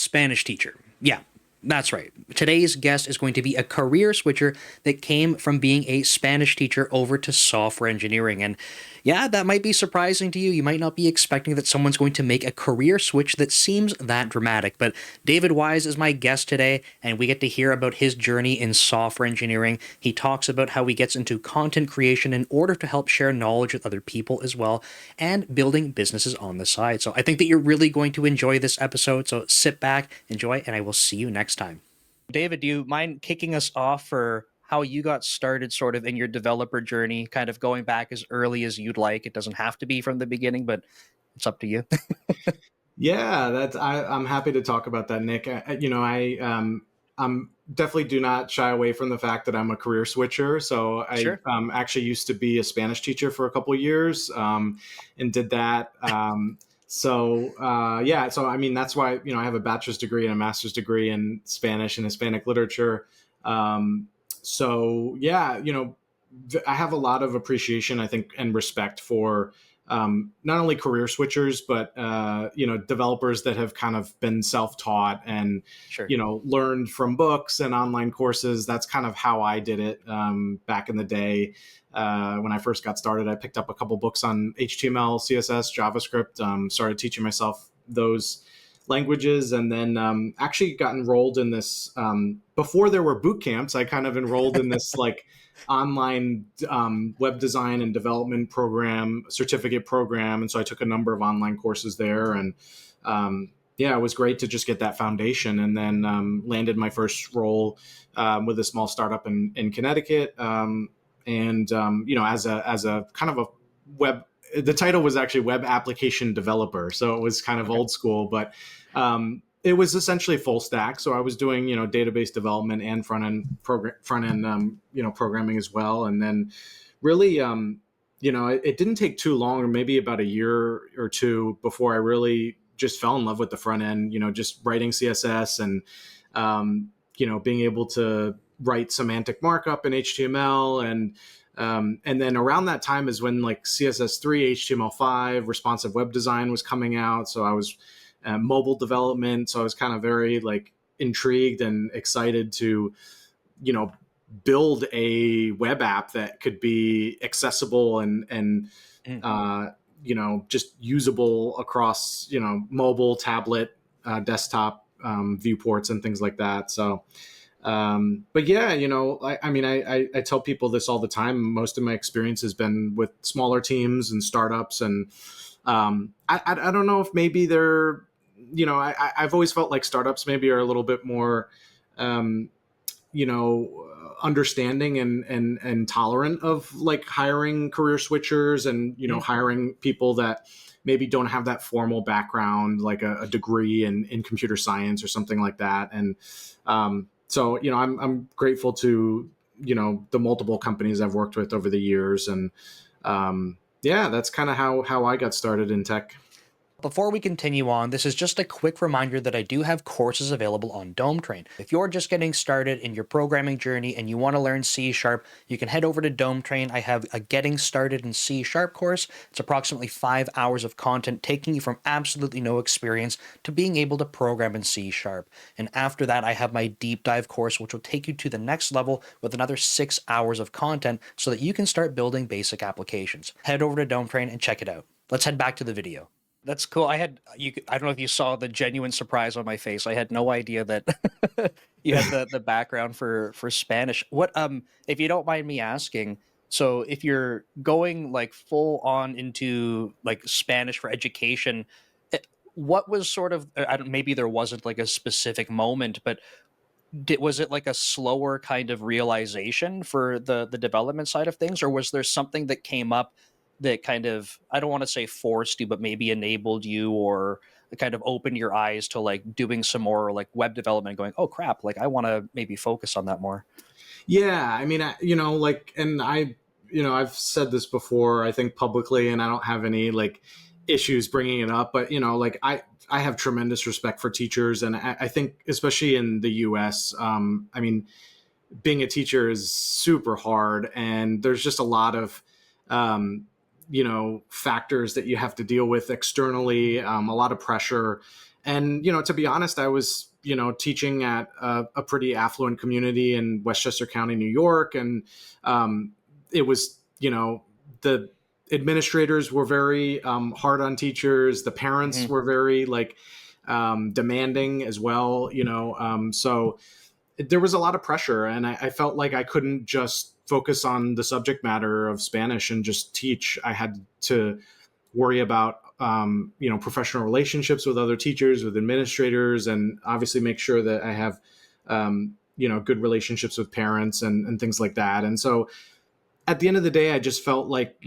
Spanish teacher. Yeah, that's right. Today's guest is going to be a career switcher that came from being a Spanish teacher over to software engineering. And yeah, that might be surprising to you. You might not be expecting that someone's going to make a career switch that seems that dramatic. But David Weiss is my guest today, and we get to hear about his journey in software engineering. He talks about how he gets into content creation in order to help share knowledge with other people as well, and building businesses on the side. So I think that you're really going to enjoy this episode. So sit back, enjoy, and I will see you next time. David, do you mind kicking us off for how you got started sort of in your developer journey, kind of going back as early as you'd like? It doesn't have to be from the beginning, but it's up to you. Yeah, I'm happy to talk about that, Nick. I'm definitely do not shy away from the fact that I'm a career switcher. So I Sure. actually used to be a Spanish teacher for a couple of years, and did that. So I mean that's why I have a bachelor's degree and a master's degree in Spanish and Hispanic literature. So yeah, I have a lot of appreciation, I think, and respect for not only career switchers, but developers that have kind of been self-taught and Sure. learned from books and online courses. That's kind of how I did it back in the day. When I first got started, I picked up a couple books on HTML, CSS, JavaScript, started teaching myself those languages, and then actually got enrolled in this before there were boot camps. I kind of enrolled in this like online web design and development program, certificate program, and so I took a number of online courses there, and yeah, it was great to just get that foundation, and then landed my first role with a small startup in Connecticut, as a kind of a web. The title was actually web application developer, so it was kind of Okay. old school, but it was essentially full stack. So I was doing database development and front end programming as well, and then really it didn't take too long, or maybe about a year or two, before I really just fell in love with the front end. Just writing CSS and being able to write semantic markup in HTML, and then around that time is when like CSS3, HTML5, responsive web design was coming out. So I was mobile development. So I was kind of very like intrigued and excited to, build a web app that could be accessible and Mm. just usable across, mobile, tablet, desktop viewports and things like that. So, but yeah, I tell people this all the time. Most of my experience has been with smaller teams and startups, and I don't know if maybe they're, I've always felt like startups maybe are a little bit more, um, understanding and tolerant of like hiring career switchers and hiring people that maybe don't have that formal background, like a degree in computer science or something like that. And so I'm grateful to the multiple companies I've worked with over the years, and yeah, that's kind of how I got started in tech. Before we continue on, this is just a quick reminder that I do have courses available on DomeTrain. If you're just getting started in your programming journey and you want to learn C Sharp, you can head over to DomeTrain. I have a Getting Started in C Sharp course. It's approximately 5 hours of content taking you from absolutely no experience to being able to program in C Sharp. And after that, I have my Deep Dive course, which will take you to the next level with another 6 hours of content so that you can start building basic applications. Head over to DomeTrain and check it out. Let's head back to the video. That's cool. I don't know if you saw the genuine surprise on my face. I had no idea that you had the background for Spanish. What if you don't mind me asking, so if you're going like full on into like Spanish for education, what was sort of, I don't, maybe there wasn't like a specific moment, but was it like a slower kind of realization for the development side of things, or was there something that came up that kind of, I don't want to say forced you, but maybe enabled you or kind of opened your eyes to like doing some more like web development, going, oh crap, like I want to maybe focus on that more? Yeah, I mean, and I've said this before, I think publicly, and I don't have any like issues bringing it up, but like I have tremendous respect for teachers, and I think especially in the U.S., I mean, being a teacher is super hard, and there's just a lot of factors that you have to deal with externally, a lot of pressure. And, to be honest, I was, teaching at a pretty affluent community in Westchester County, New York. And it was, the administrators were very hard on teachers. The parents Hmm. were very demanding as well, so there was a lot of pressure, and I felt like I couldn't just focus on the subject matter of Spanish and just teach. I had to worry about professional relationships with other teachers, with administrators, and obviously make sure that I have good relationships with parents and things like that. And so at the end of the day, I just felt like,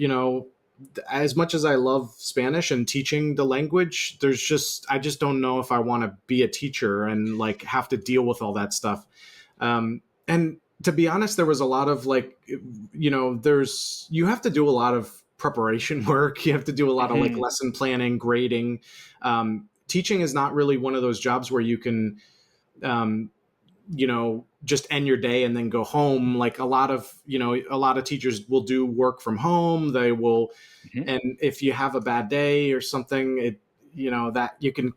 as much as I love Spanish and teaching the language, I just don't know if I want to be a teacher and have to deal with all that stuff. And to be honest, there was a lot of you have to do a lot of preparation work. You have to do a lot of Hmm. lesson planning, grading. Teaching is not really one of those jobs where you can, um, just end your day and then go home. Like a lot of teachers will do work from home. They will, Hmm. and if you have a bad day or something, that you can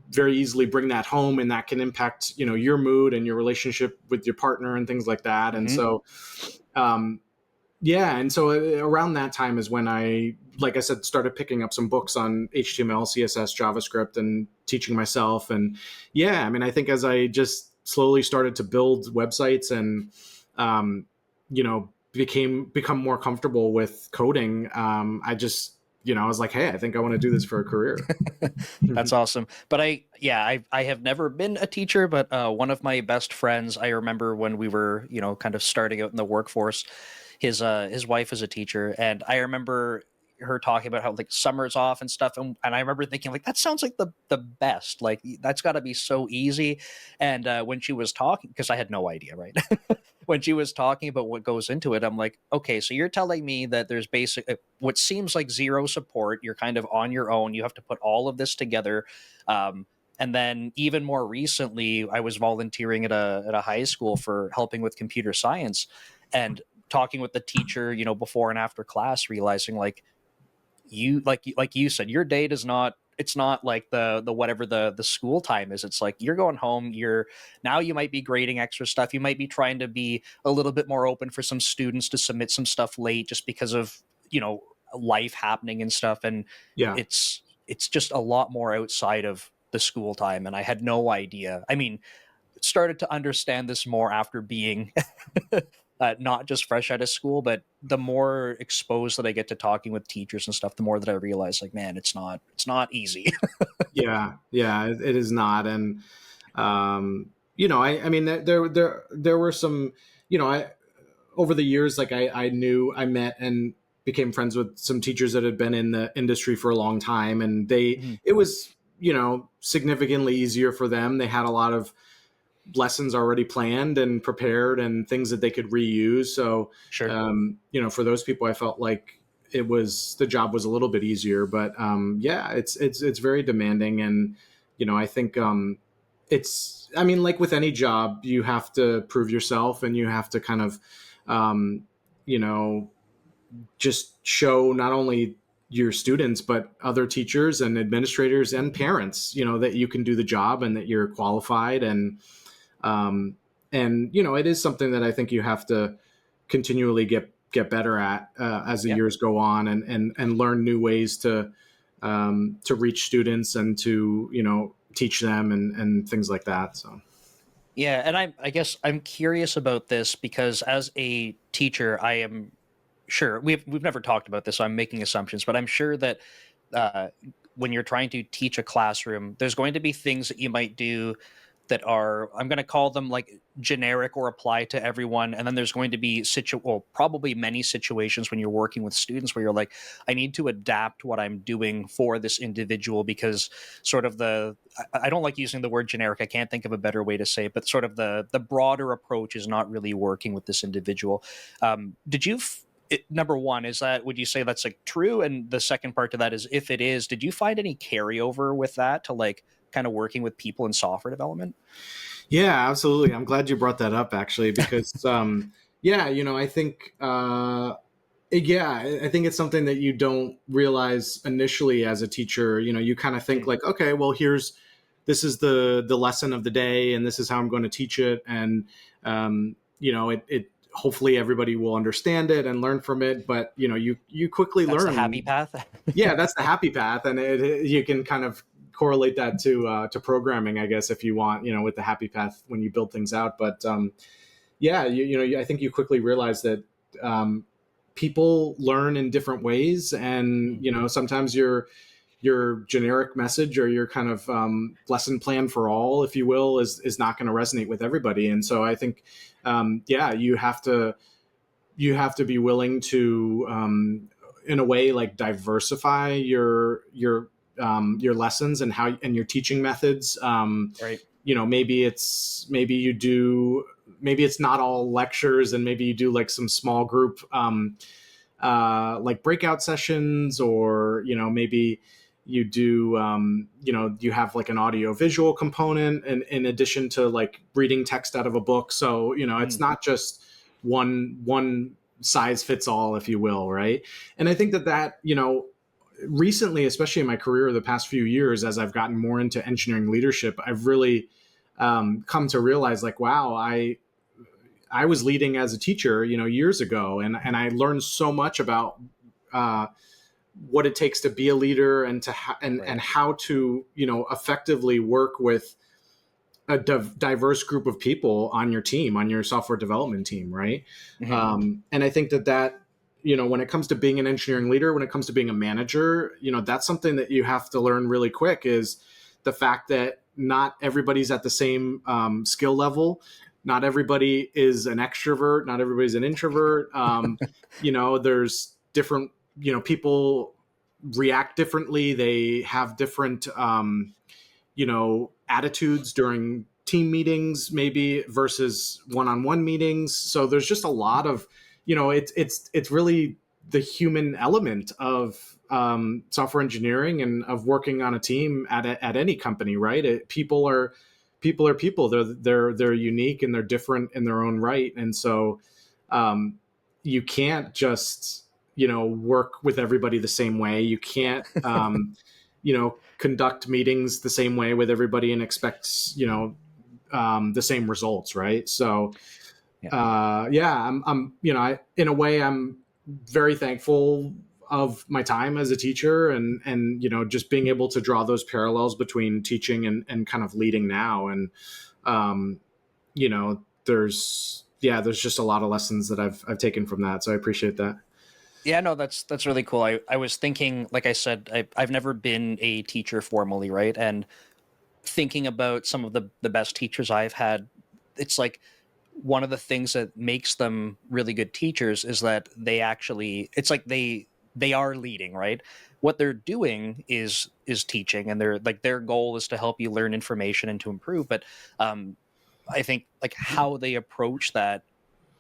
very easily bring that home, and that can impact, your mood and your relationship with your partner and things like that. And Hmm. so, um, yeah. And so around that time is when I, like I said, started picking up some books on HTML, CSS, JavaScript, and teaching myself. And yeah, I mean, I think as I just slowly started to build websites and, um, become more comfortable with coding, I just, I was like, hey, I think I want to do this for a career. That's awesome. But I have never been a teacher, but one of my best friends, I remember when we were, kind of starting out in the workforce, his wife is a teacher, and I remember her talking about how like summer's off and stuff, and I remember thinking like that sounds like the best. Like that's got to be so easy. And when she was talking, because I had no idea, right? When she was talking about what goes into it, I'm like, okay, so you're telling me that there's what seems like zero support. You're kind of on your own. You have to put all of this together. Um, and then even more recently, I was volunteering at a high school for helping with computer science, and talking with the teacher, before and after class, realizing like you said, your day does not, it's not like the whatever the school time is. It's like you're going home, you're now, you might be grading extra stuff, you might be trying to be a little bit more open for some students to submit some stuff late just because of life happening and stuff. And Yeah. it's just a lot more outside of the school time, and I had no idea. I mean, started to understand this more after being not just fresh out of school, but the more exposed that I get to talking with teachers and stuff, the more that I realize, like, man, it's not easy. Yeah. Yeah. It is not. And, I mean, there were some, I, over the years, like I met and became friends with some teachers that had been in the industry for a long time, and Mhm. it was, significantly easier for them. They had a lot of lessons already planned and prepared and things that they could reuse. So, Sure. for those people, I felt like the job was a little bit easier, but, yeah, it's very demanding. And, I think, I mean, like with any job, you have to prove yourself, and you have to kind of, um, you know, just show not only your students but other teachers and administrators and parents, that you can do the job and that you're qualified. Um, and it is something that I think you have to continually get better at, as the Yeah. years go on, and learn new ways to reach students and to teach them and things like that. So Yeah, and I guess I'm curious about this because as a teacher, I am sure we've never talked about this, so I'm making assumptions, but I'm sure that uh, when you're trying to teach a classroom, there's going to be things that you might do that are, I'm going to call them like generic or apply to everyone, and then there's going to be probably many situations when you're working with students where you're like, I need to adapt what I'm doing for this individual because sort of I don't like using the word generic. I can't think of a better way to say it, but sort of the broader approach is not really working with this individual. Did you number one, is that, would you say that's like true? And the second part to that is, if it is, did you find any carryover with that to like kind of working with people in software development? yeah, absolutely. I'm glad you brought that up, actually, because, yeah, I think, yeah, I think it's something that you don't realize initially as a teacher. You kind of think Mm. like, okay, well, this is the lesson of the day, and this is how I'm going to teach it. And it hopefully everybody will understand it and learn from it. But you quickly That's the happy learn. path. Yeah, that's the happy path, and you can kind of correlate that to programming, I guess, if you want, with the happy path when you build things out. But yeah, I think you quickly realize that people learn in different ways, and sometimes your generic message or your kind of lesson plan for all, if you will, is not going to resonate with everybody. And so I think, you have to be willing to, in a way, like diversify your lessons and your teaching methods. Right. Maybe it's not all lectures, and maybe you do like some small group, like breakout sessions, or maybe you do, you have like an audio visual component in addition to like reading text out of a book. So it's not just one size fits all, if you will, right? And I think that recently, especially in my career the past few years, as I've gotten more into engineering leadership, I've really come to realize, like, wow, I was leading as a teacher, years ago, and I learned so much about what it takes to be a leader, and and how to effectively work with a diverse group of people on your team, on your software development team, right? And I think that when it comes to being an engineering leader, when it comes to being a manager, that's something that you have to learn really quick, is the fact that not everybody's at the same skill level. Not everybody is an extrovert. Not everybody's an introvert. There's different, people react differently. They have different, attitudes during team meetings, maybe, versus one-on-one meetings. So there's just a lot of, it's really the human element of software engineering and of working on a team at any company, right? People are people. They're unique, and they're different in their own right. And so you can't just work with everybody the same way. You can't conduct meetings the same way with everybody and expect the same results, right? So in a way, I'm very thankful of my time as a teacher, and just being able to draw those parallels between teaching and kind of leading now. And there's just a lot of lessons that I've taken from that, so I appreciate that. Yeah, no, that's really cool. I was thinking, like I said, I've never been a teacher formally, right? And thinking about some of the best teachers I've had, it's like one of the things that makes them really good teachers is that it's like they are leading, right? What they're doing is teaching, and their goal is to help you learn information and to improve. But I think like how they approach that,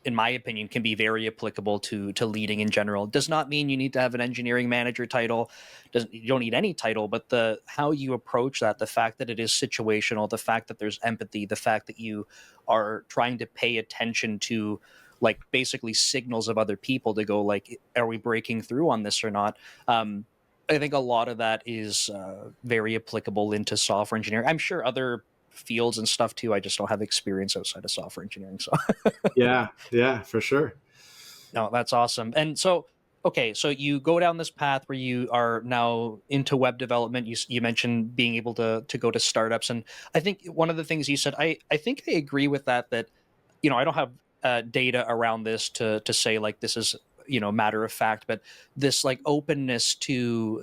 in my opinion, can be very applicable to leading in general. It does not mean you need to have an engineering manager title. You don't need any title, but the how you approach that, the fact that it is situational, the fact that there's empathy, the fact that you are trying to pay attention to like basically signals of other people to go like, are we breaking through on this or not? I think a lot of that is very applicable into software engineering. I'm sure other fields and stuff too. I just don't have experience outside of software engineering, so. Yeah, for sure. No, that's awesome. And so, okay, so you go down this path where you are now into web development. You mentioned being able to go to startups, and I think one of the things you said, I think I agree with that. That I don't have data around this to say like this is matter of fact, but this like openness to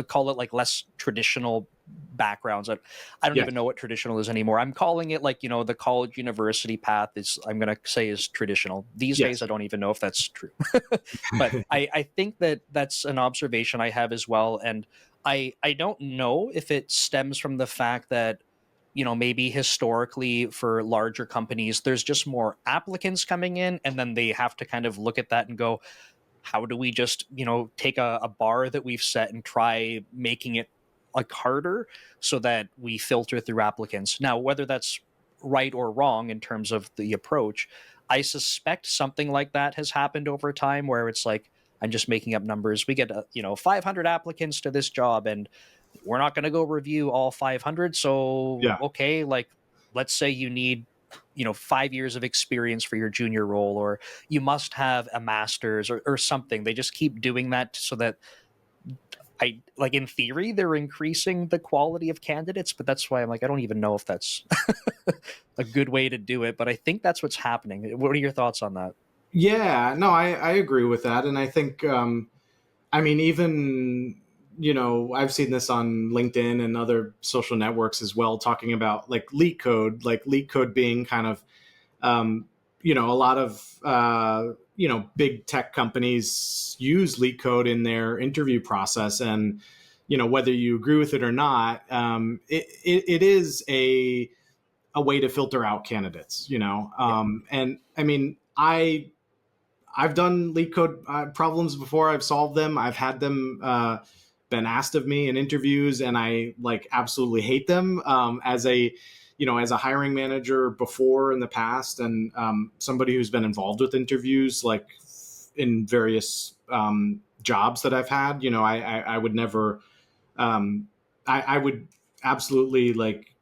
call it like less traditional backgrounds. I don't Yes. even know what traditional is anymore. I'm calling it like the college university path is, I'm gonna say, is traditional these Yes. days. I don't even know if that's true. But I think that that's an observation I have as well, and I don't know if it stems from the fact that maybe historically for larger companies there's just more applicants coming in, and then they have to kind of look at that and go, how do we just take a bar that we've set and try making it like harder so that we filter through applicants. Now, whether that's right or wrong in terms of the approach, I suspect something like that has happened over time, where it's like, I'm just making up numbers, we get 500 applicants to this job, and we're not going to go review all 500. So, Yeah. okay, like, let's say you need, 5 years of experience for your junior role, or you must have a master's, or something. They just keep doing that so that like, in theory, they're increasing the quality of candidates, but that's why I'm like, I don't even know if that's a good way to do it, but I think that's what's happening. What are your thoughts on that? Yeah, no, I agree with that. And I think, I mean, even, I've seen this on LinkedIn and other social networks as well, talking about like leak code being kind of, um, a lot of, big tech companies use leak code in their interview process. And, whether you agree with it or not, it is a way to filter out candidates, Yeah. and I mean, I've done leak code problems before. I've solved them. I've had them been asked of me in interviews, and I like absolutely hate them as a as a hiring manager before in the past, and somebody who's been involved with interviews like in various jobs that I've had. I would never. Um, I would absolutely like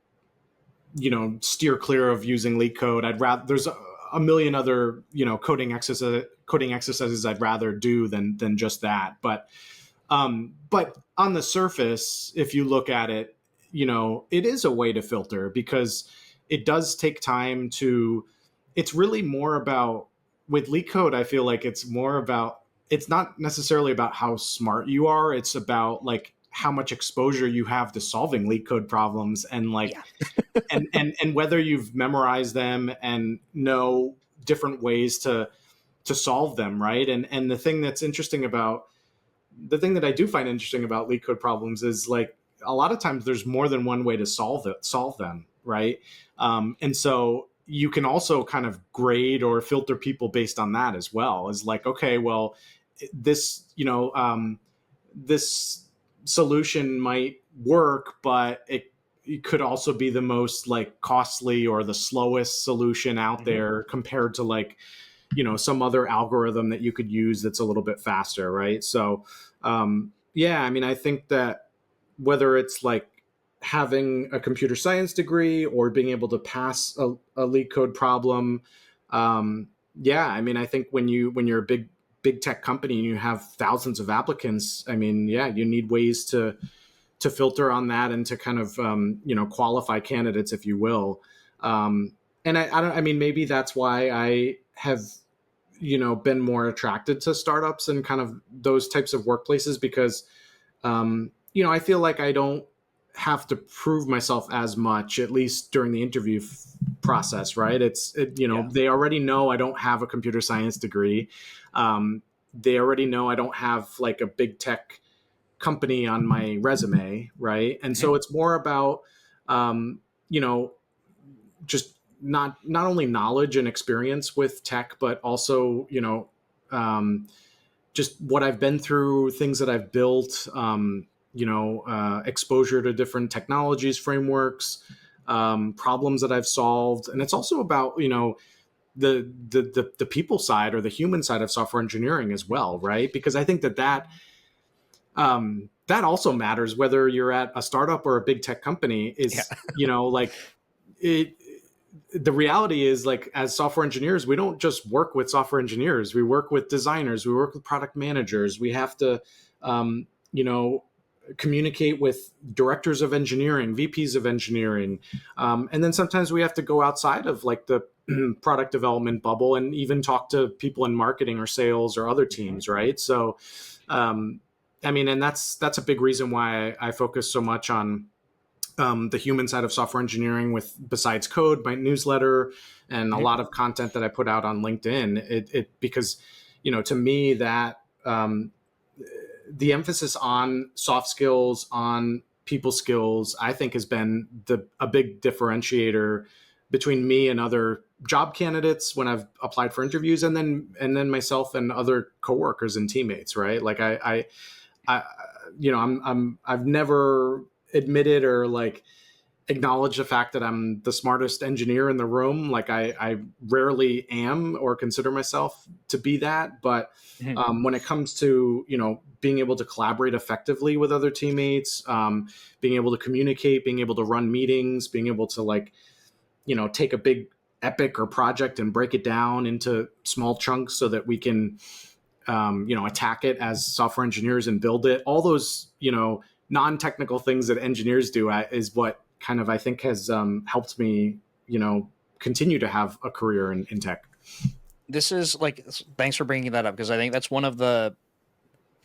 steer clear of using leak code. I'd rather there's a million other coding exercises I'd rather do than just that. But on the surface, if you look at it, it is a way to filter because it does take time to. It's really more about with leak code. I feel like it's more about. It's not necessarily about how smart you are. It's about like how much exposure you have to solving leak code problems and like Yeah. and whether you've memorized them and know different ways to solve them, right? And the thing that I do find interesting about leak code problems is like a lot of times there's more than one way to solve them, right? And so you can also kind of grade or filter people based on that as well. Is like, okay, well, this this solution might work, but it could also be the most like costly or the slowest solution out Hmm. there compared to like some other algorithm that you could use that's a little bit faster, right? So yeah, I mean, I think that whether it's like having a computer science degree or being able to pass a leak code problem, um, yeah, I mean, I think when you're a big tech company and you have thousands of applicants, I mean, yeah, you need ways to filter on that and to kind of qualify candidates, if you will. And I don't. I mean, maybe that's why I have been more attracted to startups and kind of those types of workplaces because I feel like I don't have to prove myself as much, at least during the interview process, right? Yeah. They already know I don't have a computer science degree. They already know I don't have like a big tech company on my resume, right? And Hmm. so it's more about, um, you know, just not only knowledge and experience with tech, but also, um, just what I've been through, things that I've built, exposure to different technologies, frameworks, problems that I've solved, and it's also about the people side or the human side of software engineering as well, right? Because I think that also matters whether you're at a startup or a big tech company. Yeah. Is like it the reality is like as software engineers we don't just work with software engineers, we work with designers, we work with product managers, we have to um, you know communicate with directors of engineering, vps of engineering, and then sometimes we have to go outside of like the product development bubble and even talk to people in marketing or sales or other Hmm. teams, right? So um, I mean, and that's a big reason why I focus so much on the human side of software engineering with besides code, my newsletter, and a Hmm. lot of content that I put out on LinkedIn. It because to me that the emphasis on soft skills, on people skills, I think has been a big differentiator between me and other job candidates when I've applied for interviews, and then myself and other coworkers and teammates. Right? Like I I've never admitted or like acknowledge the fact that I'm the smartest engineer in the room. Like I rarely am or consider myself to be that. But Mhm. when it comes to, being able to collaborate effectively with other teammates, being able to communicate, being able to run meetings, being able to like, take a big epic or project and break it down into small chunks so that we can, attack it as software engineers and build it. All those, non-technical things that engineers do is what kind of I think has helped me, continue to have a career in tech. This is like, thanks for bringing that up, because I think that's one of the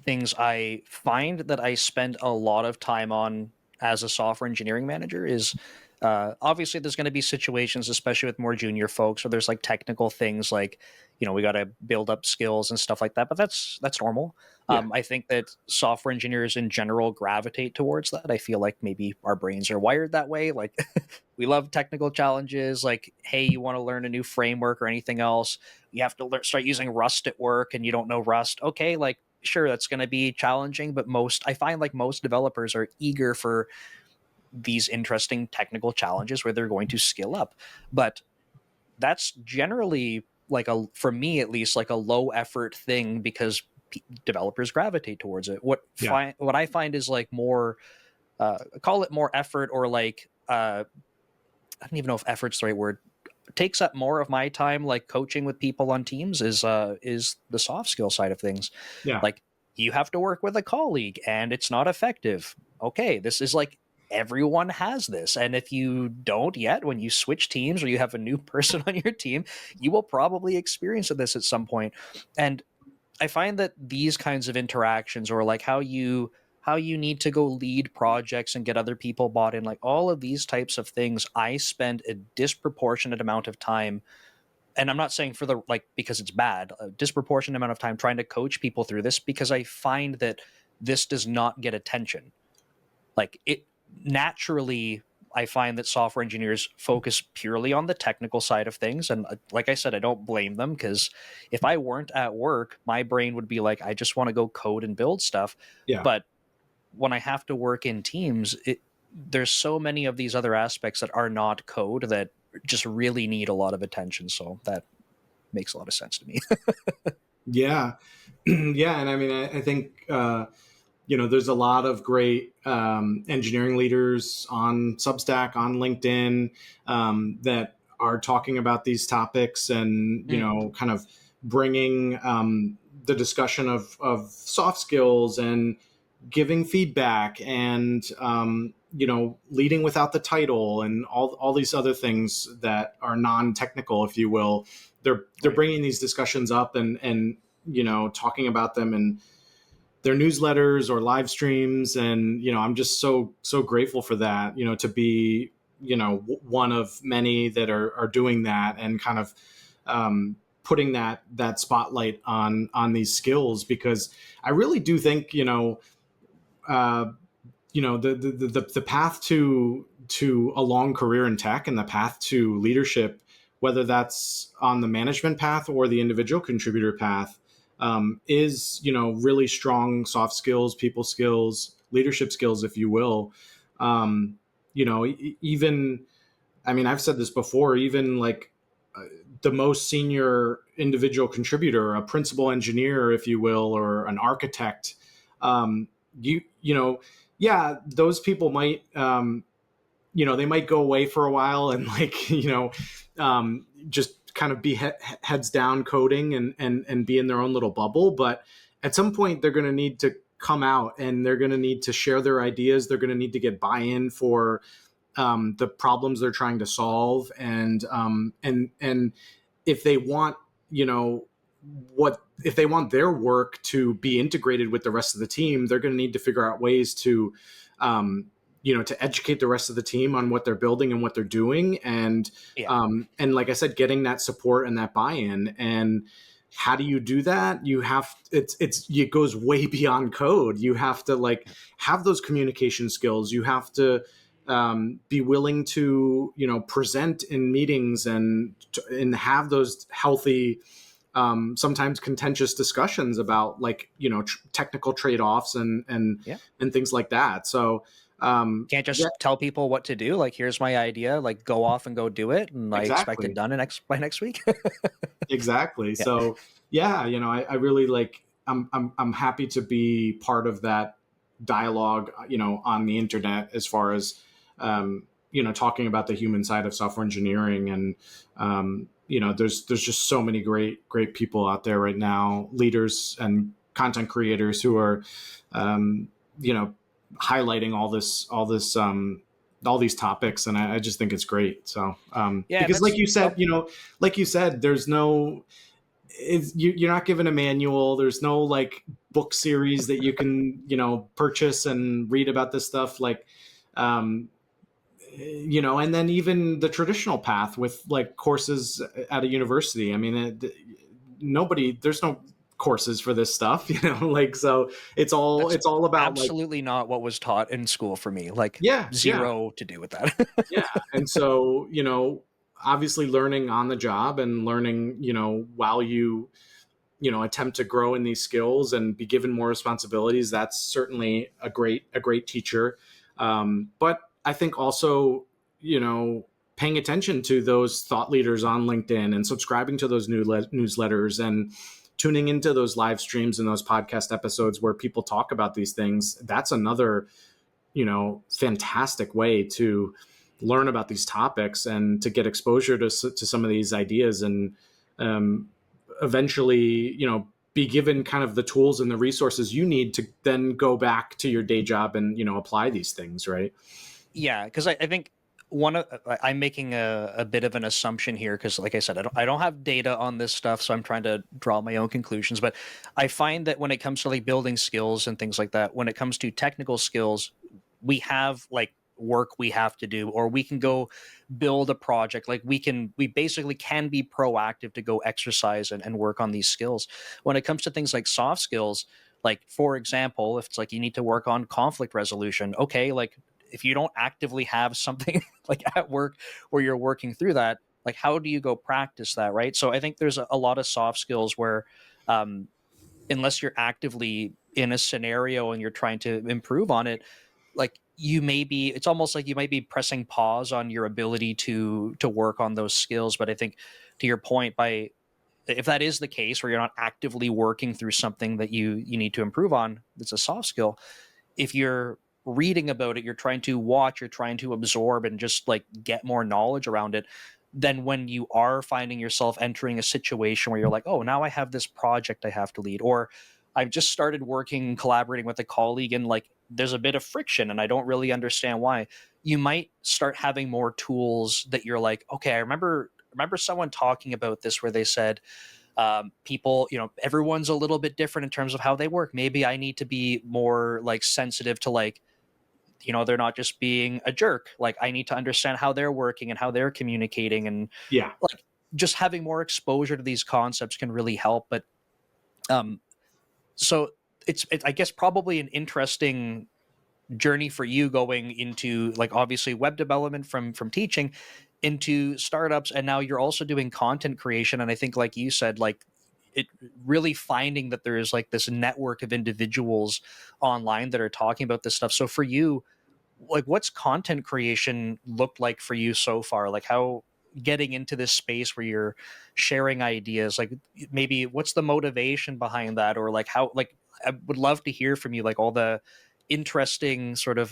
things I find that I spend a lot of time on as a software engineering manager is, obviously there's going to be situations, especially with more junior folks, where there's like technical things like, we got to build up skills and stuff like that, but that's normal. Yeah. I think that software engineers in general gravitate towards that. I feel like maybe our brains are wired that way. Like we love technical challenges. Like, hey, you want to learn a new framework or anything else, you have to start using Rust at work, and you don't know Rust. Okay, like sure, that's going to be challenging, but I find like most developers are eager for these interesting technical challenges where they're going to skill up. But that's generally like for me at least, like a low effort thing, because developers gravitate towards it. Yeah. What I find is like more, call it more effort, or like, I don't even know if effort's the right word, takes up more of my time, like coaching with people on teams, is the soft skill side of things. Yeah. Like, you have to work with a colleague and it's not effective. Okay, this is like, everyone has this, and if you don't yet, when you switch teams or you have a new person on your team, you will probably experience this at some point. And I find that these kinds of interactions, or like how you need to go lead projects and get other people bought in, like all of these types of things, I spend a disproportionate amount of time, and I'm not saying for the like because it's bad, a disproportionate amount of time trying to coach people through this, because I find that this does not get attention. Like it naturally, I find that software engineers focus purely on the technical side of things, and like I said, I don't blame them, because if I weren't at work, my brain would be like, I just want to go code and build stuff. Yeah. But when I have to work in teams, there's so many of these other aspects that are not code that just really need a lot of attention. So that makes a lot of sense to me. Yeah. Yeah. And I mean, I think, there's a lot of great engineering leaders on Substack, on LinkedIn, that are talking about these topics and, Mm, kind of bringing the discussion of soft skills and giving feedback and, leading without the title and all these other things that are non-technical, if you will. They're right. bringing these discussions up and, talking about them and their newsletters or live streams. And, I'm just so grateful for that, to be, one of many that are doing that and kind of putting that spotlight on these skills, because I really do think, uh, the path to a long career in tech and the path to leadership, whether that's on the management path or the individual contributor path, is really strong soft skills, people skills, leadership skills, if you will. Um, Even, I mean, I've said this before, even like the most senior individual contributor, a principal engineer, if you will, or an architect, um, you know, yeah, those people might, they might go away for a while and like, just kind of be heads down coding and be in their own little bubble. But at some point, they're going to need to come out and they're going to need to share their ideas. They're going to need to get buy-in for the problems they're trying to solve, and if they want, what if they want their work to be integrated with the rest of the team, they're going to need to figure out ways to, um, to educate the rest of the team on what they're building and what they're doing, Yeah. and like I said, getting that support and that buy-in. And how do you do that? You have it goes way beyond code. You have to like have those communication skills. You have to be willing to present in meetings and have those healthy, sometimes contentious discussions about like technical trade-offs and Yeah. and things like that. So Can't Yeah, just tell people what to do. Like, here's my idea. Like, go off and go do it, and I expect it exactly. done in by next week. Exactly. Yeah, So yeah, I really like, I'm happy to be part of that dialogue, on the internet, as far as, talking about the human side of software engineering. And, there's just so many great people out there right now, leaders and content creators who are, um, you know, highlighting all these topics. And I just think it's great. So, yeah, and because that's like you said, there's no, you're not given a manual. There's no like book series that you can, purchase and read about this stuff. Like, um, and then even the traditional path with like courses at a university. I mean, there's no courses for this stuff, like, so that's it's all about like, absolutely not what was taught in school for me. Like, yeah, yeah, zero to do with that. yeah. And so, obviously learning on the job and learning, while you attempt to grow in these skills and be given more responsibilities, that's certainly a great teacher. But I think also, paying attention to those thought leaders on LinkedIn and subscribing to those newsletters and tuning into those live streams and those podcast episodes where people talk about these things, that's another, fantastic way to learn about these topics and to get exposure to some of these ideas. And, eventually, be given kind of the tools and the resources you need to then go back to your day job and, apply these things, right? Yeah, because I think I'm making a bit of an assumption here because, like I said, I don't have data on this stuff, so I'm trying to draw my own conclusions. But I find that when it comes to like building skills and things like that, when it comes to technical skills, we have like work we have to do, or we can go build a project. Like we basically can be proactive to go exercise and work on these skills. When it comes to things like soft skills, like for example, if it's like you need to work on conflict resolution, okay, like if you don't actively have something like at work where you're working through that, like how do you go practice that, right? So I think there's a lot of soft skills where um, unless you're actively in a scenario and you're trying to improve on it, like you may be, it's almost like you might be pressing pause on your ability to work on those skills. But I think to your point, by if that is the case where you're not actively working through something that you need to improve on, it's a soft skill. If you're reading about it, you're trying to watch, you're trying to absorb and just like get more knowledge around it, then when you are finding yourself entering a situation where you're like, oh, now I have this project I have to lead, or I've just started working, collaborating with a colleague, and like there's a bit of friction and I don't really understand why, you might start having more tools that you're like, okay, I remember someone talking about this where they said people, everyone's a little bit different in terms of how they work. Maybe I need to be more like sensitive to like, they're not just being a jerk. Like I need to understand how they're working and how they're communicating, and Yeah. like just having more exposure to these concepts can really help. But um so it's I guess probably an interesting journey for you going into like obviously web development from teaching into startups, and now you're also doing content creation. And I think like you said, like it really finding that there is like this network of individuals online that are talking about this stuff. So for you, like what's content creation looked like for you so far? Like how getting into this space where you're sharing ideas, like maybe what's the motivation behind that, or like how, like I would love to hear from you like all the interesting sort of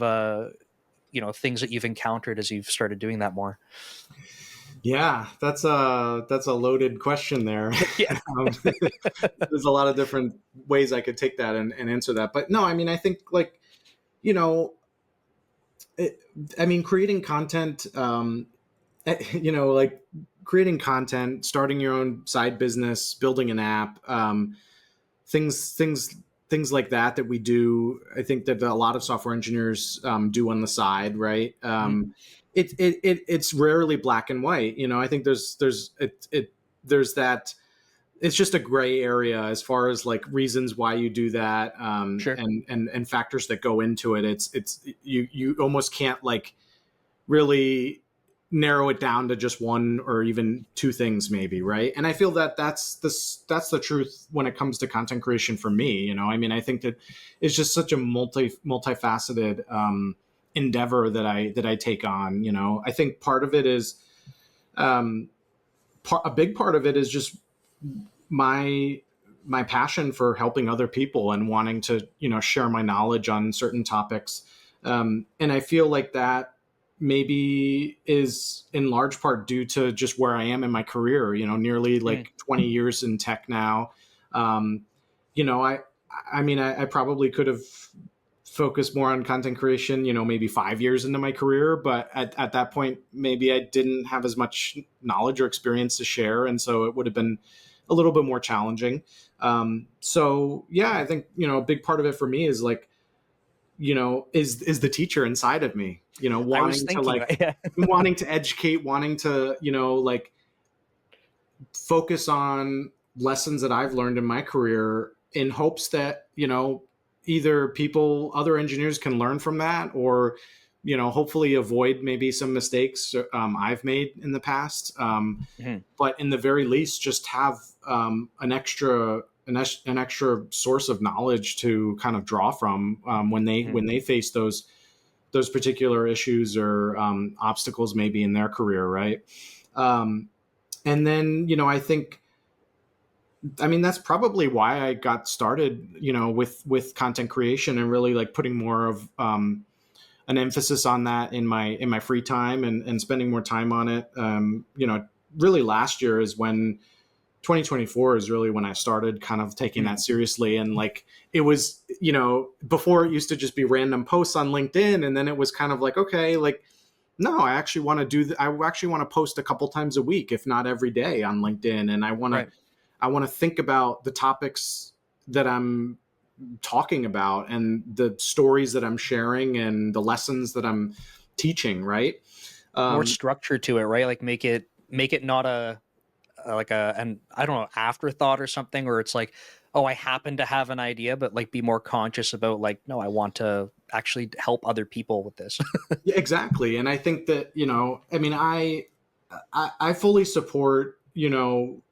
things that you've encountered as you've started doing that more. Yeah, that's a loaded question there. Yeah. um, there's a lot of different ways I could take that and answer that. But no, I mean, I think like, you know, it, I mean, creating content, like creating content, starting your own side business, building an app, things, things, things like that we do. I think that a lot of software engineers do on the side, right? Mhm. It's rarely black and white. I think there's that, it's just a gray area as far as like reasons why you do that, Sure. and factors that go into it. It's you almost can't like really narrow it down to just one or even two things maybe, right? And I feel that that's the truth when it comes to content creation for me. I mean, I think that it's just such a multifaceted endeavor that I take on. I think part of it is, um, a big part of it is just my passion for helping other people and wanting to share my knowledge on certain topics, and I feel like that maybe is in large part due to just where I am in my career. Nearly Mm, like 20 years in tech now. um, you know I mean, I probably could have focused more on content creation, maybe 5 years into my career, but at that point maybe I didn't have as much knowledge or experience to share, and so it would have been a little bit more challenging. So yeah, I think a big part of it for me is like, is the teacher inside of me, I was wanting to thinking like that, yeah. wanting to educate, wanting to like focus on lessons that I've learned in my career in hopes that either other engineers can learn from that, or hopefully avoid maybe some mistakes I've made in the past. Mhm, But in the very least, just have an extra source of knowledge to kind of draw from mhm. when they face those particular issues or obstacles maybe in their career, right? Um, and then I mean, that's probably why I got started, with content creation and really like putting more of an emphasis on that in my free time, and spending more time on it. Really last year is when 2024 is really when I started kind of taking Mm, that seriously. And like, it was, before it used to just be random posts on LinkedIn. And then it was kind of like, okay, like, no, I actually want to I actually want to post a couple times a week, if not every day on LinkedIn. And right. I want to think about the topics that I'm talking about and the stories that I'm sharing and the lessons that I'm teaching. Right. More Um, structure to it, right? Like make it not like an I don't know, afterthought or something, or it's like, oh, I happen to have an idea, but like be more conscious about like, no, I want to actually help other people with this. yeah, exactly. And I think that, I mean, I fully support,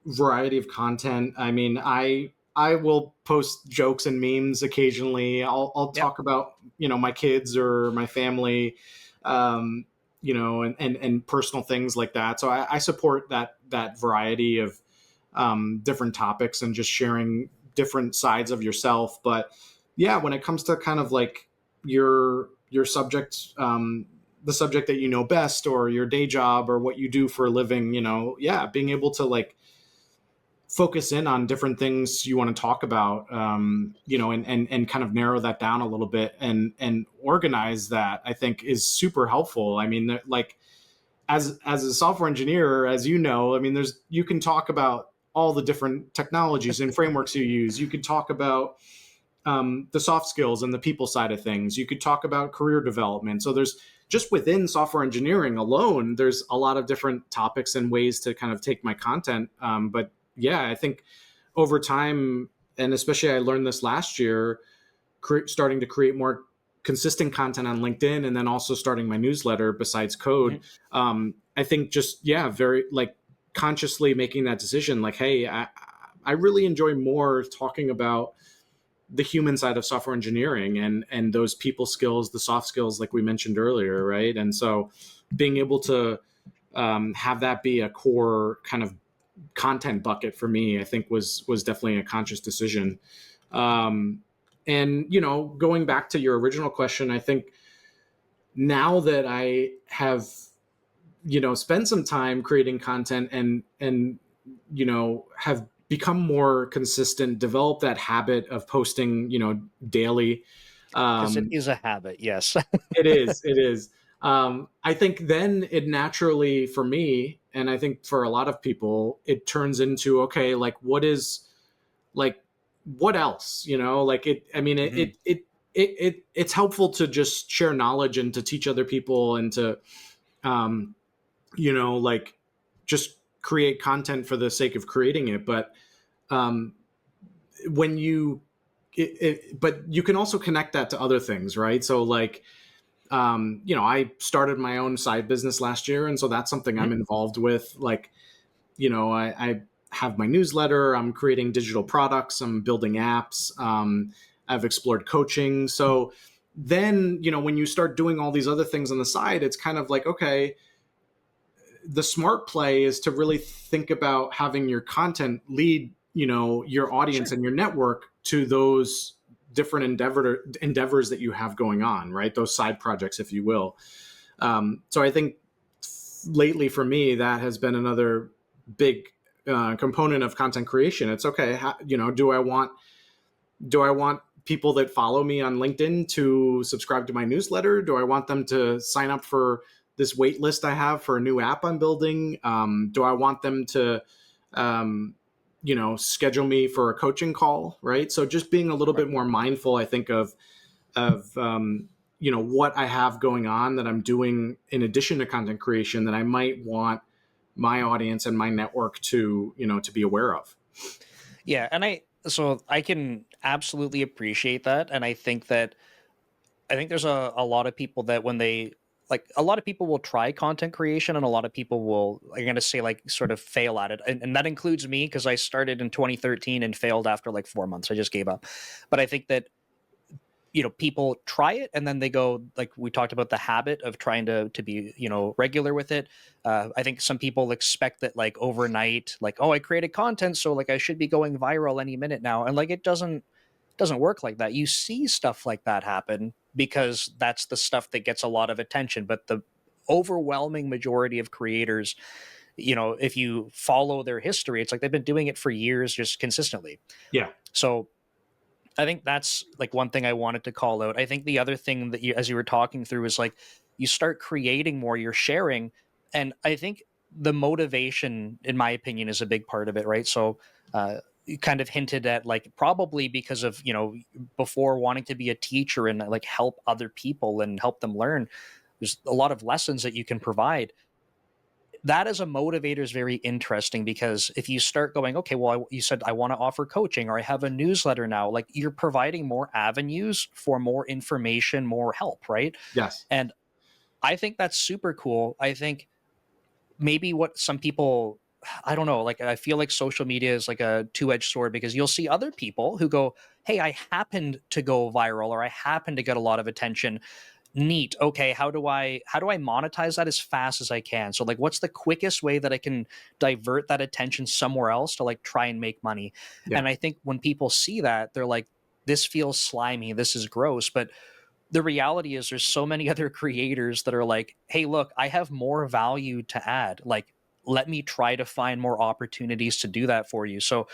variety of content. I mean, I will post jokes and memes occasionally. I'll Yep. talk about, my kids or my family, um, and personal things like that. So I support that variety of different topics and just sharing different sides of yourself. But yeah, when it comes to kind of like your subject, the subject that you know best, or your day job, or what you do for a living, yeah, being able to like focus in on different things you want to talk about, and kind of narrow that down a little bit, and organize that, I think is super helpful. I mean, like, as a software engineer, as you know, I mean, you can talk about all the different technologies and frameworks you use. You could talk about the soft skills and the people side of things. You could talk about career development. So there's just within software engineering alone, there's a lot of different topics and ways to kind of take my content. But yeah, I think over time, and especially I learned this last year, starting to create more consistent content on LinkedIn, and then also starting my newsletter besides code. Mhm. I think just, yeah, very like consciously making that decision, like, hey, I really enjoy more talking about the human side of software engineering, and those people skills, the soft skills, like we mentioned earlier, right? And so being able to have that be a core kind of content bucket for me, I think was definitely a conscious decision. Um, and going back to your original question, I think now that I have spent some time creating content, and have become more consistent, develop that habit of posting daily. Because it um is a habit, yes. it is. I think then it naturally, for me, and I think for a lot of people, it turns into, okay, like, like what else, like, it I mean, Mhm. it's helpful to just share knowledge and to teach other people, and to um like, just create content for the sake of creating it. But um when you but you can also connect that to other things, right? So like, I started my own side business last year, and so that's something I'm Mhm. involved with. Like, I have my newsletter, I'm creating digital products, I'm building apps, I've explored coaching. So then, when you start doing all these other things on the side, it's kind of like, okay, the smart play is to really think about having your content lead, your audience Sure. and your network to those different endeavors that you have going on, right? Those side projects, if you will. So I think lately for me, that has been another big component of content creation. It's okay. Do I want people that follow me on LinkedIn to subscribe to my newsletter? Do I want them to sign up for this wait list I have for a new app I'm building? Do I want them to, schedule me for a coaching call? Right. So just being a little Right. bit more mindful, I think, of what I have going on that I'm doing in addition to content creation that I might want my audience and my network to be aware of. Yeah, and I can absolutely appreciate that, and I think there's a lot of people that when they like a lot of people will try content creation and a lot of people will I'm gonna say like sort of fail at it. And that includes me because I started in 2013 and failed after like 4 months. I just gave up. But I think that people try it and then they go like we talked about the habit of trying to be regular with it. I think some people expect that like overnight, like, oh, I created content so like I should be going viral any minute now, and like it doesn't work like that. You see stuff like that happen because that's the stuff that gets a lot of attention, but the overwhelming majority of creators, if you follow their history, it's like they've been doing it for years just consistently. Yeah. So I think that's like one thing I wanted to call out. I think the other thing that as you were talking through is like you start creating more, you're sharing. And I think the motivation, in my opinion, is a big part of it, right? So, you kind of hinted at like probably because of, before wanting to be a teacher and like help other people and help them learn, there's a lot of lessons that you can provide. That as a motivator is very interesting because if you start going, okay, well, you said I want to offer coaching or I have a newsletter now, like you're providing more avenues for more information, more help, right? Yes. And I think that's super cool. I think maybe what some people, I don't know, like I feel like social media is like a two-edged sword because you'll see other people who go, hey, I happened to go viral or I happened to get a lot of attention. Neat. Okay, how do I monetize that as fast as I can? So like what's the quickest way that I can divert that attention somewhere else to like try and make money? Yeah. And I think when people see that, they're like, this feels slimy, this is gross. But the reality is there's so many other creators that are like, hey, look, I have more value to add. Like, let me try to find more opportunities to do that for you. So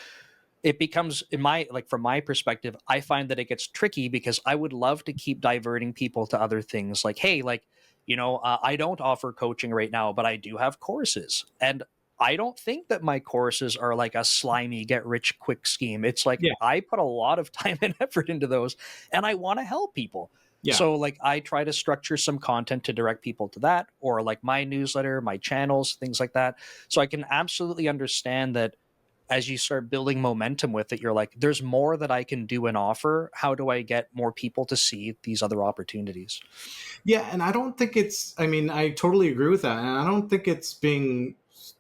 it becomes in my like from my perspective, I find that it gets tricky because I would love to keep diverting people to other things like, hey, like, I don't offer coaching right now, but I do have courses. And I don't think that my courses are like a slimy get rich quick scheme. It's like Yeah. I put a lot of time and effort into those and I want to help people. Yeah. So like I try to structure some content to direct people to that or like my newsletter, my channels, things like that. So I can absolutely understand that as you start building momentum with it, you're like, there's more that I can do and offer. How do I get more people to see these other opportunities? Yeah, and I don't think I mean, I totally agree with that. And I don't think it's being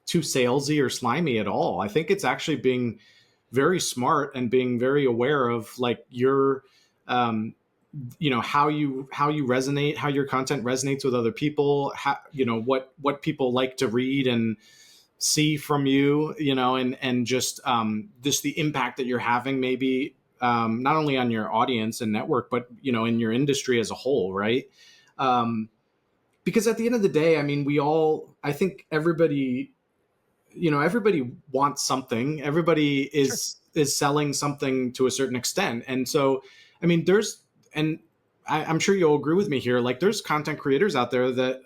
too salesy or slimy at all. I think it's actually being very smart and being very aware of like um, how you resonate, how your content resonates with other people, how, what people like to read and see from you, and just the impact that you're having maybe not only on your audience and network, but in your industry as a whole, right? Um, because at the end of the day, I mean, I think everybody wants something. Everybody Sure. is selling something to a certain extent, and so I mean, and I'm sure you'll agree with me here. Like, there's content creators out there that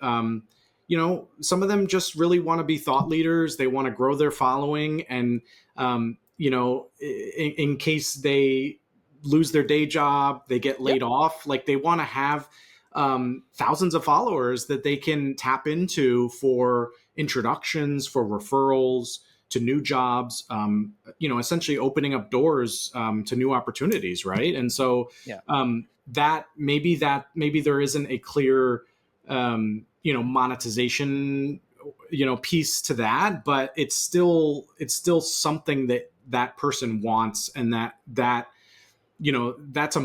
some of them just really want to be thought leaders. They want to grow their following, and in case they lose their day job, they get Yep. laid off. Like, they want to have thousands of followers that they can tap into for introductions, for referrals to new jobs, essentially opening up doors to new opportunities, right? And so Yeah. that maybe there isn't a clear monetization piece to that, but it's still something that person wants, and that's a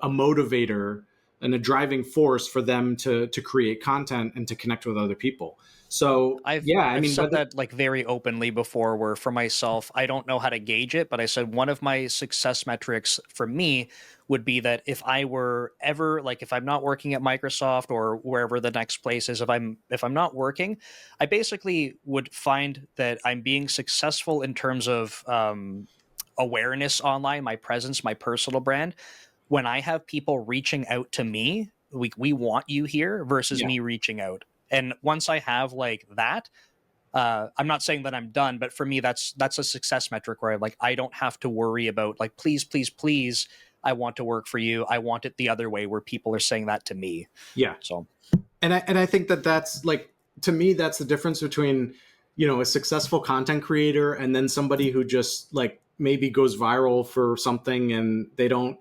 motivator and a driving force for them to create content and to connect with other people. So yeah, I I've mean, said whether that like very openly before, where for myself, I don't know how to gauge it, but I said one of my success metrics for me would be that if I were ever like if I'm not working at Microsoft or wherever the next place is, if I'm not working, I basically would find that I'm being successful in terms of awareness online, my presence, my personal brand. When I have people reaching out to me, we want you here versus yeah, me reaching out. And once I have like that, I'm not saying that I'm done, but for me, that's a success metric where I don't have to worry about like, please, please, please, I want to work for you. I want it the other way where people are saying that to me. yeah. So And I think that that's like, to me, that's the difference between, a successful content creator and then somebody who just like maybe goes viral for something and they don't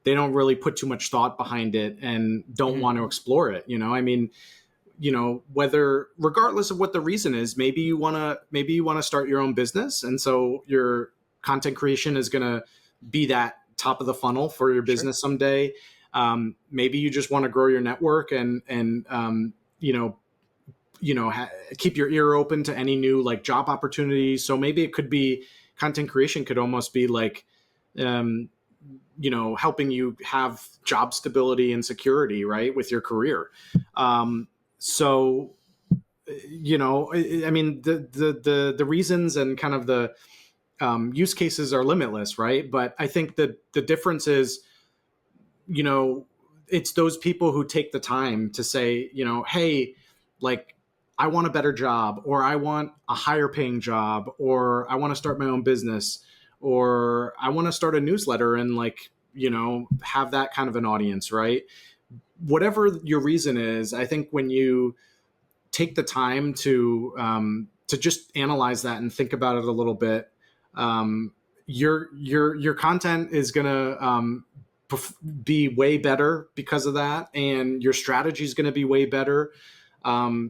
really put too much thought behind it and don't mhm, want to explore it. I mean, whether, regardless of what the reason is, maybe you want to start your own business, and so your content creation is going to be that top of the funnel for your sure, business someday. Maybe you just want to grow your network and you know keep your ear open to any new like job opportunities. So maybe it could be, content creation could almost be like, um, helping you have job stability and security, right, with your career. Um, so I mean, the reasons and kind of the use cases are limitless, right? But I think that the difference is, you know, it's those people who take the time to say, hey, like, I want a better job, or I want a higher paying job, or I want to start my own business, or I want to start a newsletter and like, have that kind of an audience, right? Whatever your reason is, I think when you take the time to just analyze that and think about it a little bit, your content is gonna be way better because of that, and your strategy is going to be way better,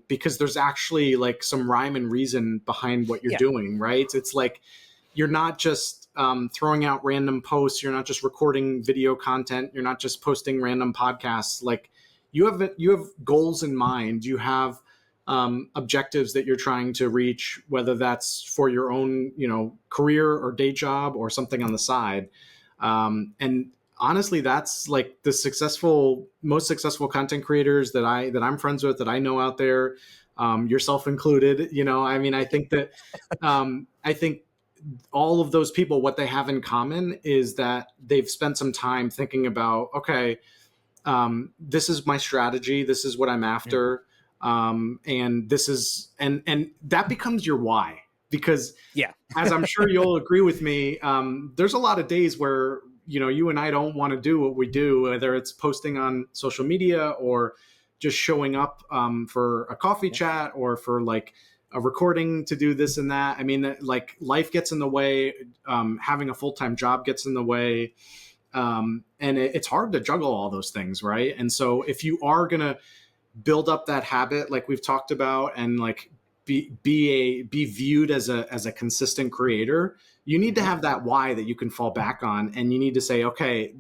because there's actually like some rhyme and reason behind what you're yeah, doing, right? It's like you're not just throwing out random posts, you're not just recording video content, you're not just posting random podcasts. Like, you have goals in mind, you have objectives that you're trying to reach, whether that's for your own, career or day job or something on the side. And honestly, that's like the most successful content creators that I'm friends with, that I know out there, yourself included. I mean, I think all of those people, what they have in common is that they've spent some time thinking about, okay, this is my strategy, this is what I'm mhm, after, and this is and that becomes your why. Because, yeah, as I'm sure you'll agree with me, there's a lot of days where, you and I don't want to do what we do, whether it's posting on social media or just showing up for a coffee yeah, chat or for like a recording to do this and that. I mean, like, life gets in the way, having a full-time job gets in the way, and it's hard to juggle all those things, right? And so if you are gonna build up that habit, like we've talked about, and like be viewed as a consistent creator, you need to mhm. have that why that you can fall back on, and you need to say, okay,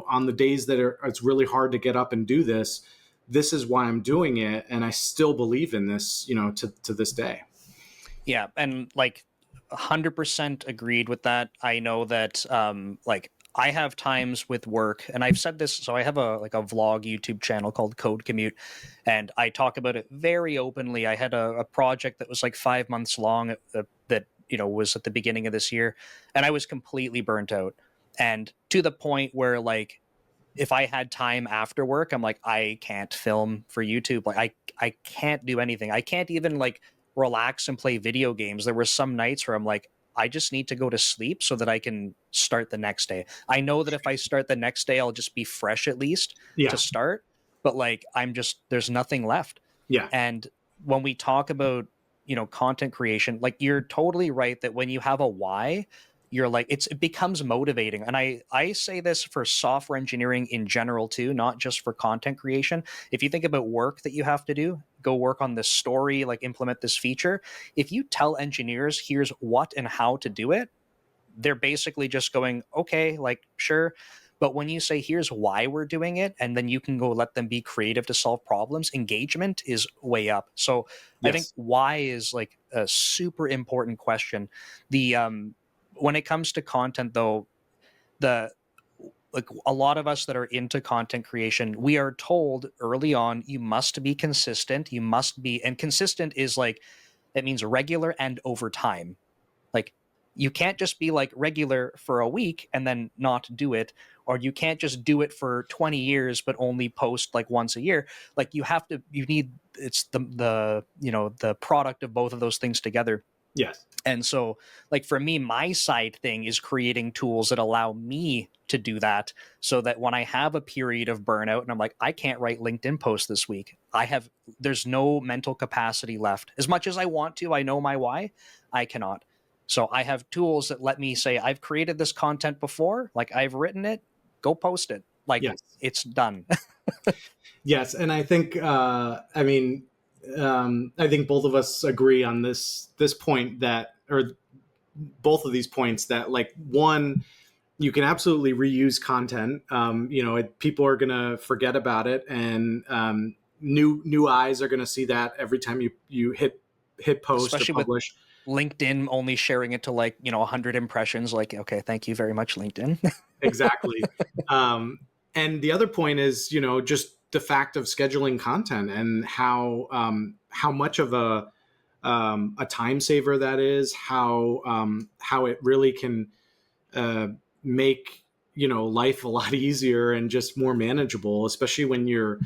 on the days that it's really hard to get up and do this, this is why I'm doing it, and I still believe in this, to this day. Yeah, and like 100% agreed with that. I know that like I have times with work, and I've said this, so I have a vlog YouTube channel called Code Commute, and I talk about it very openly. I had a project that was like 5 months long, that was at the beginning of this year, and I was completely burnt out, and to the point where like if I had time after work, I'm like, I can't film for YouTube. Like I can't do anything. I can't even like relax and play video games. There were some nights where I'm like, I just need to go to sleep so that I can start the next day. I know that if I start the next day, I'll just be fresh at least to Yeah, start. But like there's nothing left. yeah, And when we talk about, content creation, like you're totally right that when you have a why, you're like it becomes motivating. And I say this for software engineering in general too, not just for content creation. If you think about work that you have to do, go work on this story, like implement this feature. If you tell engineers here's what and how to do it, they're basically just going, okay, like sure. But when you say, here's why we're doing it, and then you can go let them be creative to solve problems, engagement is way up. So I think Yes. why is like a super important question. The when it comes to content though, the like a lot of us that are into content creation, we are told early on, you must be consistent, you must be, and consistent is like, it means regular and over time. Like you can't just be like regular for a week and then not do it, or you can't just do it for 20 years but only post like once a year. Like you have to, you need, it's the you know, the product of both of those things together. Yes. And so, like for me, my side thing is creating tools that allow me to do that so that when I have a period of burnout and I'm like, I can't write LinkedIn posts this week, there's no mental capacity left. As much as I want to, I know my why, I cannot. So I have tools that let me say, I've created this content before, like I've written it, go post it. Like Yes. it's done. Yes. And I think, I think both of us agree on this point that, or both of these points that, like, one, you can absolutely reuse content. People are going to forget about it, and new eyes are going to see that every time you hit post or Especially with publish. LinkedIn only sharing it to like, 100 impressions. Like, okay, thank you very much, LinkedIn. Exactly. Um, and the other point is, just the fact of scheduling content and how much of a time saver that is, how it really can uh, make life a lot easier and just more manageable, especially when you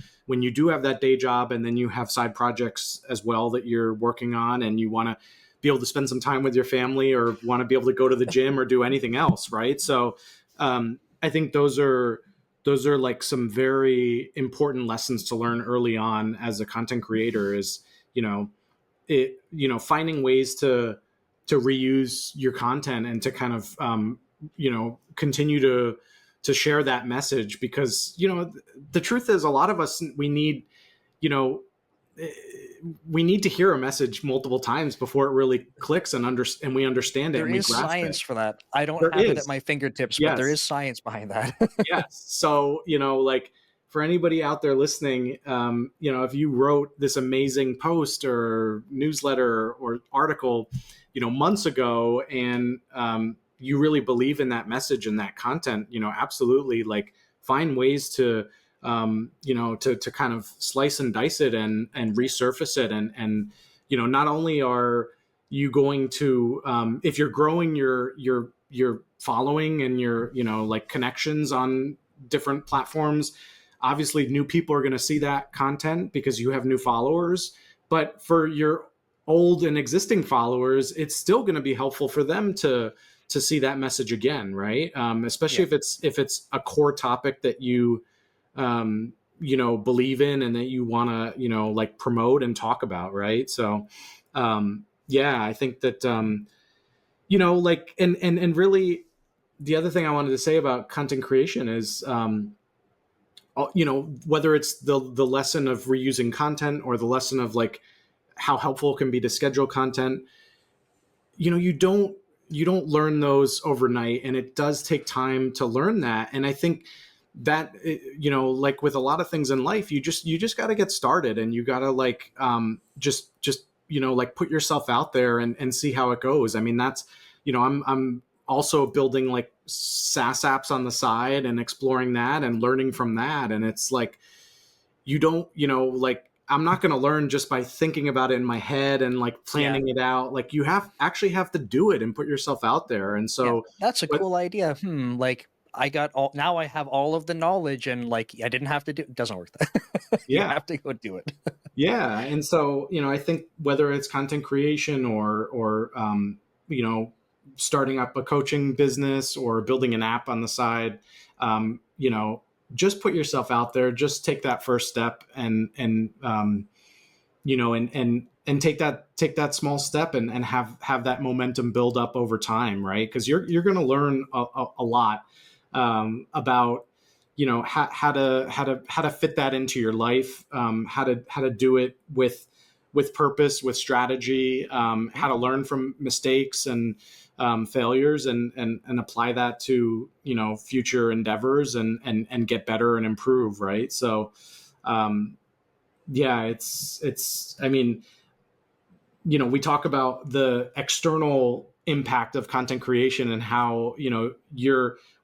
do have that day job and then you have side projects as well that you're working on, and you want to be able to spend some time with your family or want to be able to go to the gym or do anything else, right? So I think those are like some very important lessons to learn early on as a content creator, is you know finding ways to reuse your content and to kind of continue to share that message, because the truth is, a lot of us, you know we need to hear a message multiple times before it really clicks and we understand it There and we is grasp it. science for that. I don't There have it at is. my fingertips, but there Yes. is science behind that. Yes. So, like, for anybody out there listening, if you wrote this amazing post or newsletter or article, months ago, and you really believe in that message and that content, absolutely, like, find ways to kind of slice and dice it and resurface it. And not only are you going to, if you're growing your following and your like connections on different platforms, obviously new people are going to see that content because you have new followers. But for your old and existing followers, it's still going to be helpful for them to see that message again, right? Especially Yeah. if it's a core topic that you believe in and that you want to like promote and talk about, right? So yeah, I think that like, and really, the other thing I wanted to say about content creation is, whether it's the lesson of reusing content or the lesson of, like, how helpful it can be to schedule content, you don't learn those overnight, and it does take time to learn that. And I think that, like with a lot of things in life, you just got to get started, and you got to, like, just like, put yourself out there and see how it goes. I mean, that's, I'm also building, like, SaaS apps on the side and exploring that and learning from that. And it's like, you don't, like, I'm not going to learn just by thinking about it in my head and, like, Yeah. planning it out. Like, you have to do it and put yourself out there. And Yeah. so, That's a but cool idea. Like now I have all of the knowledge and like I didn't have to do it. Doesn't work. You yeah, have to go do it. yeah. And so, I think whether it's content creation or starting up a coaching business or building an app on the side, um, you know, just put yourself out there, just take that first step, and take that small step, and have that momentum build up over time, right? Because you're going to learn a lot about how to fit that into your life, how to do it with with purpose, with strategy, how to learn from mistakes and failures, and apply that to future endeavors, and get better and improve. Right. So yeah, it's I mean, we talk about the external impact of content creation and how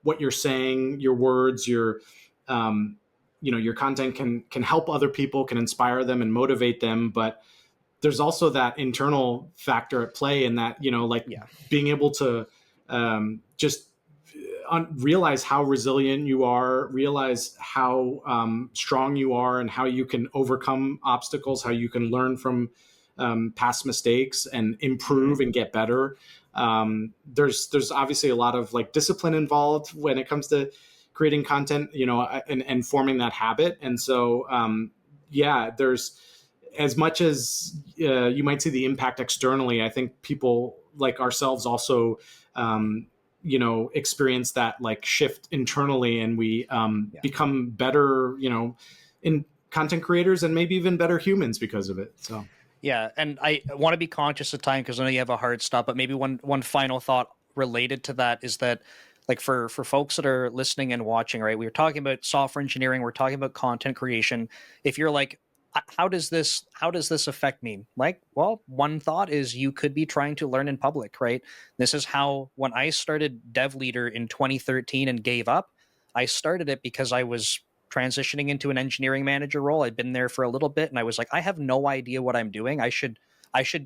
what you're saying, your words, your content can help other people, can inspire them and motivate them. But there's also that internal factor at play, in that like Yeah. being able to just realize how resilient you are, realize how strong you are, and how you can overcome obstacles, how you can learn from past mistakes and improve and get better. There's obviously a lot of like discipline involved when it comes to creating content, and forming that habit. And so, yeah, there's, as much as you might see the impact externally, I think people like ourselves also, experience that like shift internally, and we Yeah. become better, in content creators, and maybe even better humans because of it. So. Yeah, and I want to be conscious of time because I know you have a hard stop. But maybe one final thought related to that is that, like for folks that are listening and watching, right? We were talking about software engineering, we're talking about content creation. If you're like, how does this affect me? Like, well, one thought is you could be trying to learn in public, right? This is how, when I started Dev Leader in 2013 and gave up, I started it because I was transitioning into an engineering manager role. I'd been there for a little bit and I was like, I have no idea what I'm doing. I should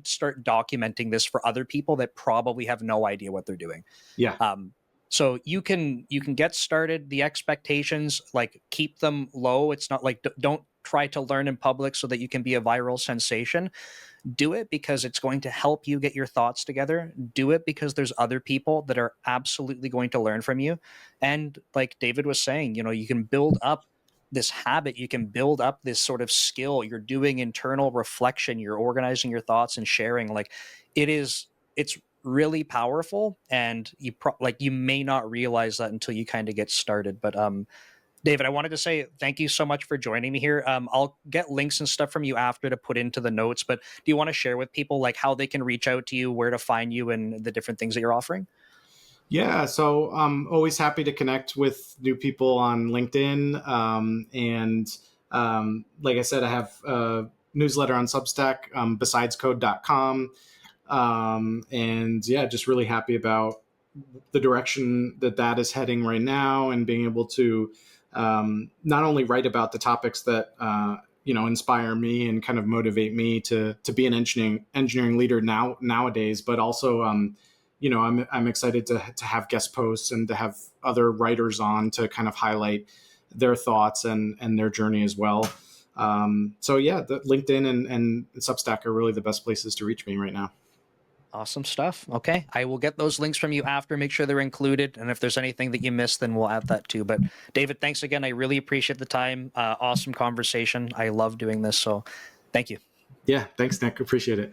start documenting this for other people that probably have no idea what they're doing. Yeah. So you can get started. The expectations, like, keep them low. It's not like don't try to learn in public so that you can be a viral sensation. Do it because it's going to help you get your thoughts together. Do it because there's other people that are absolutely going to learn from you. And like David was saying, you can build up this habit, you can build up this sort of skill. You're doing internal reflection, you're organizing your thoughts and sharing. Like, it's really powerful, and you may not realize that until you kind of get started. But David, I wanted to say thank you so much for joining me here. I'll get links and stuff from you after to put into the notes, but do you want to share with people like how they can reach out to you, where to find you, and the different things that you're offering? Yeah, so I'm always happy to connect with new people on LinkedIn. And like I said, I have a newsletter on Substack, besidescode.com. And yeah, just really happy about the direction that is heading right now, and being able to not only write about the topics that inspire me and kind of motivate me to be an engineering leader nowadays, but also I'm excited to have guest posts and to have other writers on to kind of highlight their thoughts and their journey as well. So yeah, the LinkedIn and Substack are really the best places to reach me right now. Awesome stuff. Okay. I will get those links from you after, make sure they're included. And if there's anything that you missed, then we'll add that too. But David, thanks again. I really appreciate the time. Awesome conversation. I love doing this. So thank you. Yeah, thanks, Nick. Appreciate it.